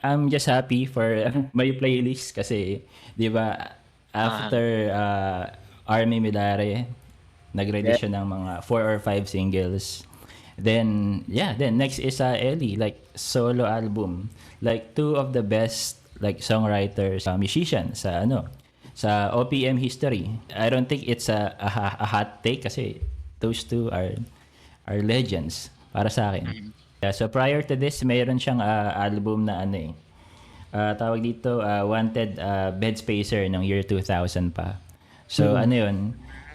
I'm just happy for my playlist kasi 'di ba Ah, after Army Milare Yeah. nag-release siya ng mga 4 or 5 singles. Then next is Ellie, like solo album. Like two of the best like songwriters, musicians sa OPM history. I don't think it's a hot take kasi those two are legends para sa akin. mm, Yeah, so prior to this, mayroon siyang album na tawag dito, Wanted Bed Spacer ng year 2000 pa. So Mm-mm. ano yun?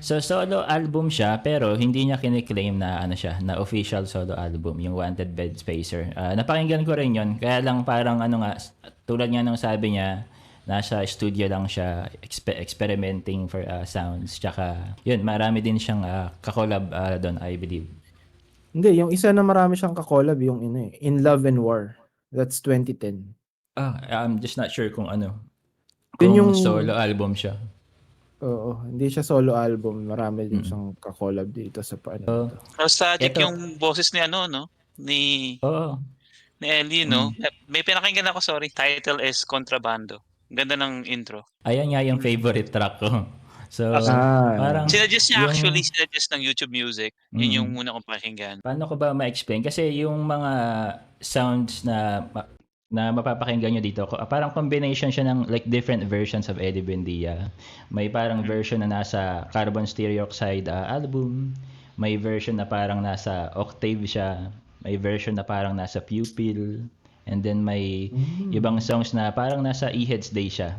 So solo album siya pero hindi niya kiniklaim na na official solo album yung Wanted Bed Spacer. Napakinggan ko rin yun. Kaya lang parang tulad nga ng sabi niya, nasa studio lang siya experimenting for sounds. Tsaka yun, marami din siyang kakolab doon, I believe. Hindi, yung isa na marami siyang kakolab yung In Love and War. That's 2010. I'm just not sure Yun kung yung, solo album siya. hindi siya solo album. Marami din Mm. siyang kakolab dito sa paano So, nito. nostalgic eto, yung boses ni ano 'no, ni oo. ni Ellie 'no? Mm. May pinakinggan ako, sorry, title is Kontrabando. Ganda ng intro. Ayan nga yung favorite track ko. So, As Ah, parang sinuggest niya actually, yung sinuggest ng YouTube Music. Yun yung mm. muna kong pakinggan. Paano ko ba ma-explain? Kasi yung mga sounds na mapapakinggan nyo dito, parang combination siya ng like different versions of Eddie Buendia. May parang Mhm, version na nasa Carbon Stereoxide album, may version na parang nasa Octave siya, may version na parang nasa Pupil, and then may ibang mm. songs na parang nasa Eheads Day siya.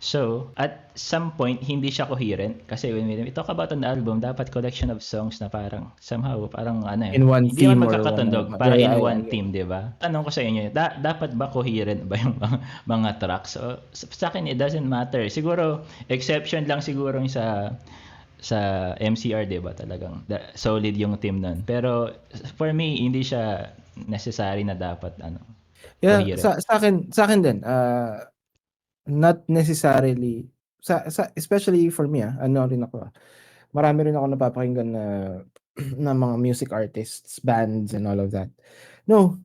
So, at some point, hindi siya coherent. Kasi when we talk about an album, dapat collection of songs na parang somehow, parang In one hindi naman theme or one. magkakatundog. Yeah, Para yeah, in yeah, one yeah. team, di ba? Tanong ko sa inyo, dapat ba coherent ba yung mga tracks? So, sa akin, it doesn't matter. Siguro, exception lang siguro yung sa MCR, di ba? Talagang solid yung team nun. Pero, for me, hindi siya necessary na dapat, Yeah, coherent. sa akin din. Not necessarily especially for me, ano rin ako. Marami rin ako napapakinggan na na mga music artists, bands and all of that. No,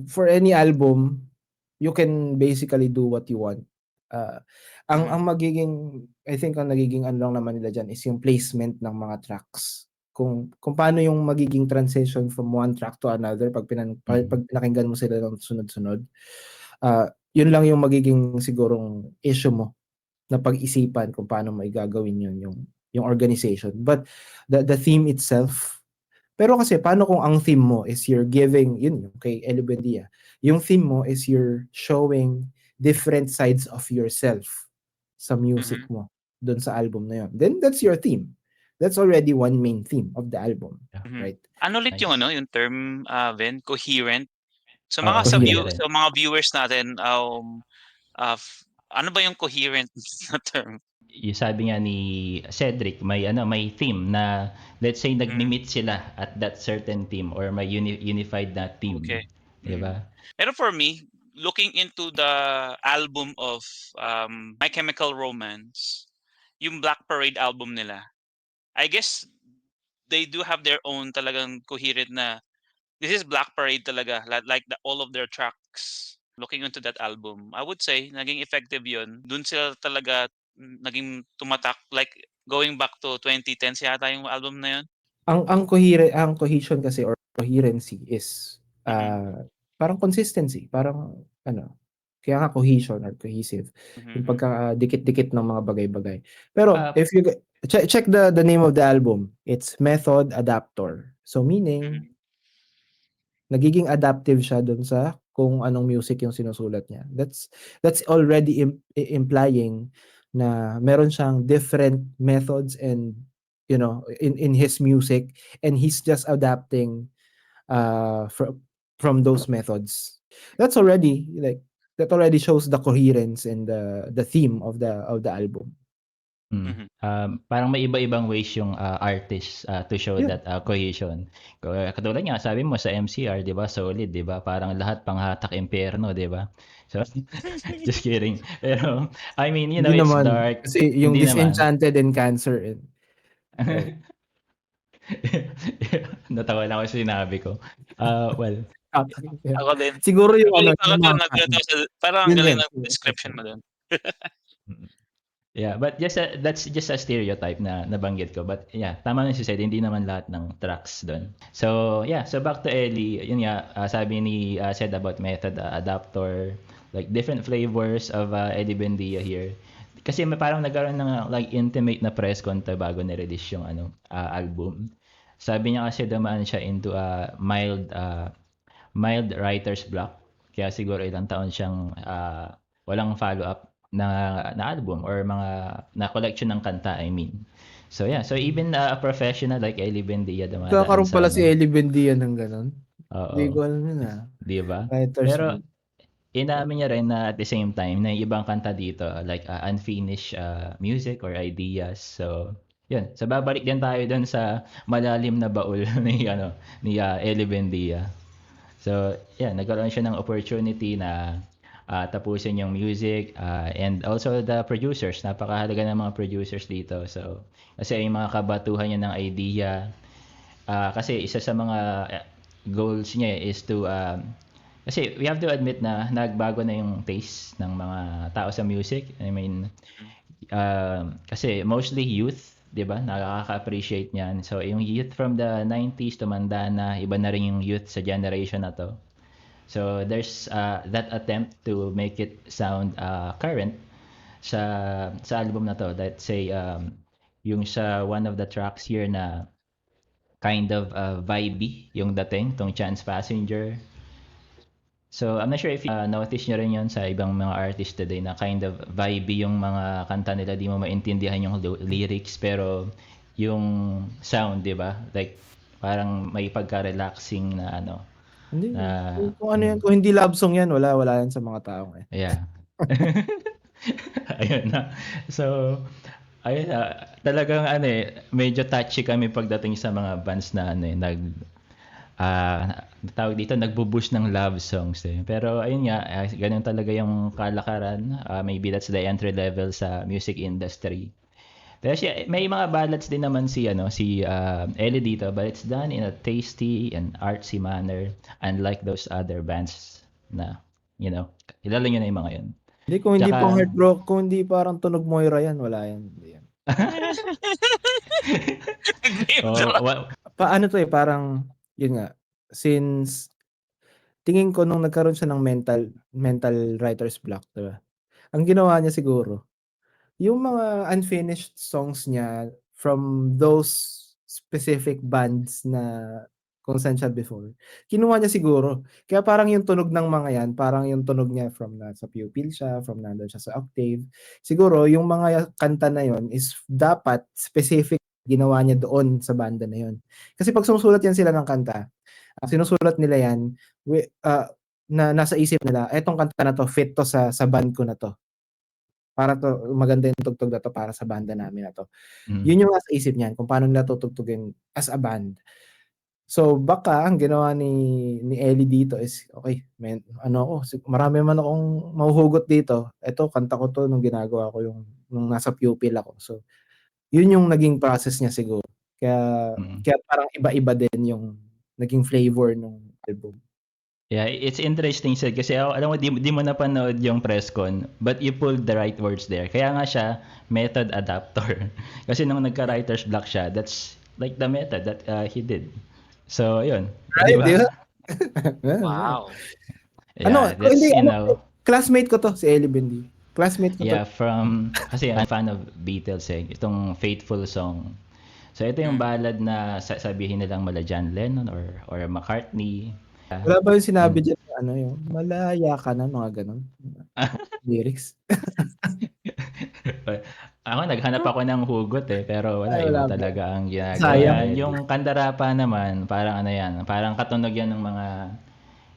for any album, you can basically do what you want. Uh, ang mhm, magiging I think ang nagiging ano lang naman nila diyan is yung placement ng mga tracks. Kung paano yung magiging transition from one track to another pag Mm. pag pinakinggan mo sila ng sunod-sunod. Yun lang yung magiging sigurong issue mo na pag-isipan kung paano mo gagawin yun yung organization. But the theme itself, pero kasi paano kung ang theme mo is you're giving, yun yung kay Ellie Buendia, yung theme mo is you're showing different sides of yourself sa music mhm, mo dun sa album na yun. Then that's your theme. That's already one main theme of the album, Yeah. mhm. right? Ano ulit yung Nice. ano, yung term, Ven, coherent? So Oo, mga coherent. sa mga viewers natin, ano ba yung coherent na term? Yung sabi nga ni Cedric, may theme na let's say Hmm, nagmi-meet sila at that certain team or may unified na team, okay. 'di Mm. ba? Pero for me, looking into the album of, My Chemical Romance, yung Black Parade album nila, I guess they do have their own talagang coherent na this is Black Parade talaga, like all of their tracks. Looking into that album, I would say naging effective yun. Dun sila talaga naging tumatak, like going back to 2010s yata yung album na yun. Ang cohesion kasi or coherency is Mhm, parang consistency, parang ano, kaya nga cohesion or cohesive, mhm, yung mhm, pagkakadikit-dikit ng mga bagay-bagay. Pero Ah, if you check the name of the album, it's Method Adaptor. So mhm, meaning nagiging adaptive siya dun sa kung anong music yung sinusulat niya. That's already implying na meron siyang different methods and in his music, and he's just adapting from those methods. That's already like that already shows the coherence and the theme of the album. mhm. parang may iba-ibang ways yung artist to show Yeah. that cohesion. Katulad nga sabi mo sa MCR, 'di ba? Solid, 'di ba? Parang lahat panghatak impyerno, 'di ba? So just kidding. Pero I mean, Hindi it's naman dark. kasi yung Hindi naman. Disenchanted and Cancer right. Natawa lang ako sa sinabi ko. Well, Ako din. Siguro yung ano, Nagulat ako yung dun, mga nagulat ako sa parang ang yun galing din. ng description mo dun. Mm. Yeah, but that's just a stereotype na nabanggit ko. But yeah, tama na si Seth, hindi naman lahat ng tracks doon. So yeah, so back to Ellie, yun nga, sabi ni Seth about method adapter, like different flavors of Eddie Buendia here. Kasi may parang nagkaroon ng like intimate na press con bago ni-release yung album. Sabi niya kasi dumaan siya into a mild writer's block. Kaya siguro ilang taon siyang walang follow-up na album or mga na collection ng kanta, I mean. So yeah, so even a professional like Ellie Buendia dumadaan Kakaroon sa pala si Ellie Buendia ng gano'n. Hindi Oo, ko alam yun, 'di ba? Writer's Pero block. inamin niya rin na at the same time na yung ibang kanta dito like unfinished music or ideas. So yun, so babalik din tayo dun sa malalim na baul ni Ellie Buendia. So, yeah, nagkaroon siya ng opportunity na tapusin yung music and also the producers. Napakahalaga ng mga producers dito. So, kasi yung mga kabatuhan niya ng idea. Kasi isa sa mga goals niya is to kasi we have to admit na nagbago na yung taste ng mga tao sa music. I mean, kasi mostly youth, 'di ba? Nakaka-appreciate niyan. So yung youth from the 90s tumanda na, iba na rin yung youth sa generation na 'to. So there's that attempt to make it sound current sa album na 'to. Let's say yung sa one of the tracks here na kind of vibey yung dating, tong Chance Passenger. So, I'm not sure if notice nyo rin yun sa ibang mga artists today na kind of vibey yung mga kanta nila, di mo maintindihan yung lyrics pero yung sound, di ba? Like, parang may pagka-relaxing na Hindi. na, Kung ano yan, kung hindi love song yan, wala yan sa mga tao eh. yeah. Ayun na. So, ayun talagang medyo touchy kami pagdating sa mga bands na tawag dito, nagbo-boost ng love songs eh. Pero ayun nga, ganun talaga yung kalakaran. Maybe that's the entry level sa music industry. Pero siya, may mga ballads din naman si Ellie dito, but it's done in a tasty and artsy manner, unlike those other bands na, kilala nyo na yung mga yun. Hindi, kung hindi Tsaka, pang kung hindi parang Tunog Moira yan, wala yan. Hindi yan. Paano to parang, yun nga, since tingin ko nung nagkaroon siya ng mental writer's block, diba? Ang ginawa niya siguro, yung mga unfinished songs niya from those specific bands na kung saan siya before, kinuha niya siguro. Kaya parang yung tunog ng mga yan, parang yung tunog niya from nasa pupil siya, from nandun siya sa octave. Siguro yung mga kanta na yon is dapat specific ginawa niya doon sa banda na yon. Kasi pag sumusulat yan sila ng kanta, sinusulat nila yan na nasa isip nila, etong kanta na to, fit to sa band ko na to. Para to maganda yung tugtog na to para sa banda namin na to. Yun yung nasa isip niyan kung paano nila tutugtugin as a band. So baka ang ginawa ni Ellie dito is okay, marami man akong mahuhugot dito. Ito kanta ko to nung ginagawa ko nung nasa pupil ako. So yun yung naging process niya siguro. Kaya parang iba-iba din yung naging flavor ng album. Yeah, it's interesting Seth, kasi alam mo di mo napanood yung press con, but you pulled the right words there. Kaya nga siya method adapter. Kasi nung nagka-writer's block siya, that's like the method that he did. So, yun. Right, Di ba? Wow. Yeah, that's, classmate ko to, si Ellie Buendia. Classmate ko to. Yeah, kasi I'm fan of Beatles itong Faithful song. So, ito yung ballad na sabihin nilang mala John Lennon or McCartney. Wala ba yung sinabi dyan yung malaya ka na, mga ganun? Lyrics. Ako, naghanap ako ng hugot pero wala, Ay, iba wala talaga ang ginagawa. Sayang. Yung Kandarapa naman, parang parang katunog yan ng mga,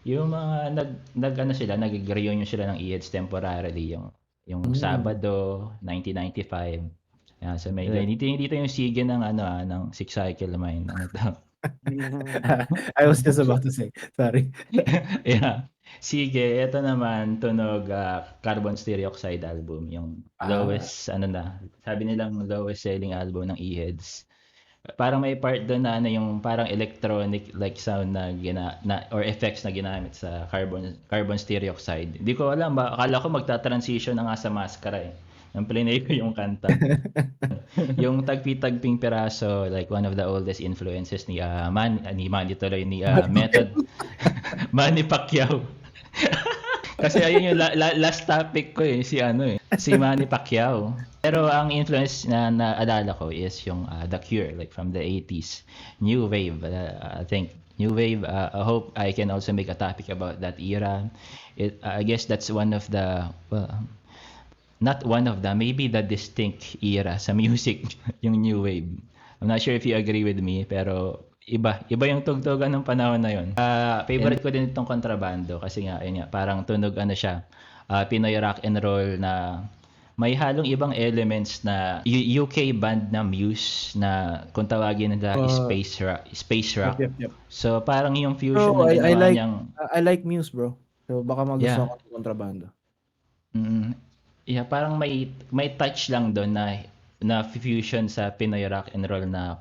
yung mga nag-reunion sila ng EHs temporarily, yung Sabado, 1995. Yeah, so may dito yung sige ng ng Six Cycle Mine. I was just about to say. Sorry. Yeah. Sige, ito naman tunog Carbon Stereoxide album, yung lowest sabi nilang lowest selling album ng E-Heads. Parang may part doon na ano yung parang electronic like sound na or effects na ginamit sa carbon stereoxide. Hindi ko alam ba, akala ko magta-transition na nga sa Maskara eh. Nang plinay ko yung kanta. Yung tagpi-tagping piraso, like one of the oldest influences ni Manny tuloy ni Method Manny Pacquiao. Kasi ayun yung last topic ko eh, si Manny Pacquiao. Pero ang influence na naalala ko is yung The Cure, like from the 80s. New Wave, I think. New Wave, I hope I can also make a topic about that era. I guess that's one of the, well, not one of the, maybe the distinct era sa music, yung New Wave. I'm not sure if you agree with me, pero iba yung tugtugan ng panahon na yun. Favorite ko din itong Kontrabando kasi nga, ayun nga, parang tunog ano siya, Pinoy rock and roll na may halong ibang elements na UK band na Muse na kung tawagin nila space rock. Yep. So parang yung fusion Bro, na ginawa niyang I like Muse, bro. So baka magustuhan Yeah. ko ng Kontrabando. Yeah, parang may touch lang doon na fusion sa Pinoy rock and roll na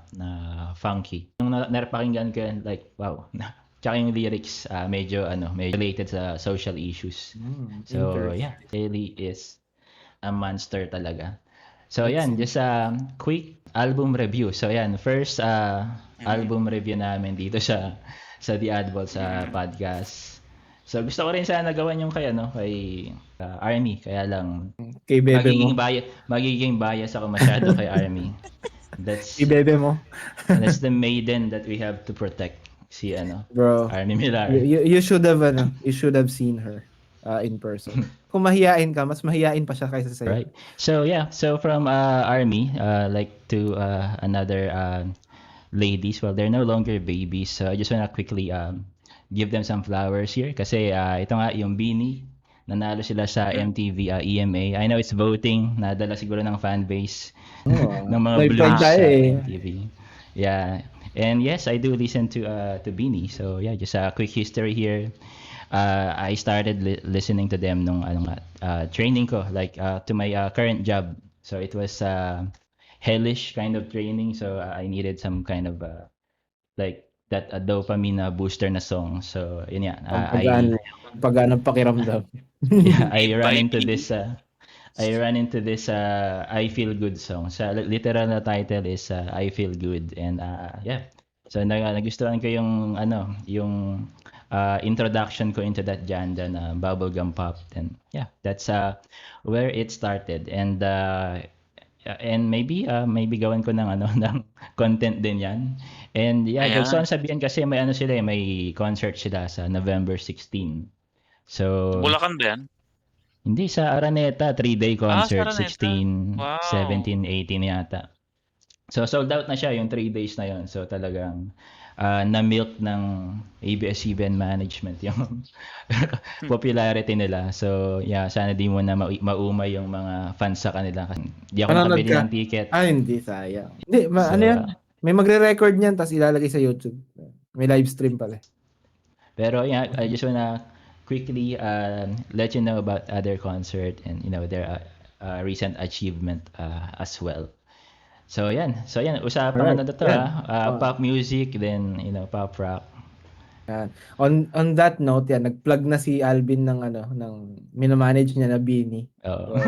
funky. Nung napakinggan ko yun, like wow. Tsaka yung lyrics medyo related sa social issues. So yeah, really is a monster talaga. So yan, just a quick album review. So yan, first album review namin dito sa The Oddballs podcast. So gusto ko rin sana gawan yung kay Army, kaya lang Kay bebe mo. magiging bias ako masyado kay Army. Kay bebe mo. That's the maiden that we have to protect, si Bro. Army Millar. You should have seen her in person. Kung mahiyain ka, mas mahiyain pa siya kaysa sa'yo. Right. So yeah, so from Army, like to another ladies, well, they're no longer babies. So I just wanna quickly give them some flowers here kasi ito nga yung Beanie, nanalo sila sa MTV EMA. I know it's voting, nadala siguro ng fan base ng mga May blues pride sa tayo eh. MTV. Yeah. And yes, I do listen to Beanie. So yeah, just a quick history here. I started listening to them nung training ko, like to my current job. So it was hellish kind of training. So I needed some kind of like that dopamine booster na song. So yun yan. Pagana pakiramdam. Yeah, I ran into this I Feel Good song. Sa literal na title is I Feel Good, and yeah. So nagustuhan ko yung yung introduction ko into that genre na bubblegum pop, and yeah, that's where it started. And maybe gawin ko ng ng content din yan. And yeah, Ayan. gusto ko sabihin kasi may may concert sila sa November 16. So Bulacan ba yan? hindi, sa Araneta, 3-day concert, Araneta. 16, Wow. 17, 18 yata. So sold out na siya yung 3 days na yon. So talagang na-milk ng ABS-CBN management yung popularity nila. So yeah, sana di mo na maumay yung mga fans sa kanila kasi di ako Manonood nakabili ka? ng ticket. Hindi, sayang. Hindi, So, ano yan? May magre-record niyan tapos ilalagay sa YouTube. May live stream pala. Pero yeah, I just wanna quickly let you know about other concert and their recent achievement as well. So yan, usapan Alright, na to pop music, then pop rock. Yan. On that note, yan, nag-plug na si Alvin ng ng minamanage niya na Beanie. Oo. So,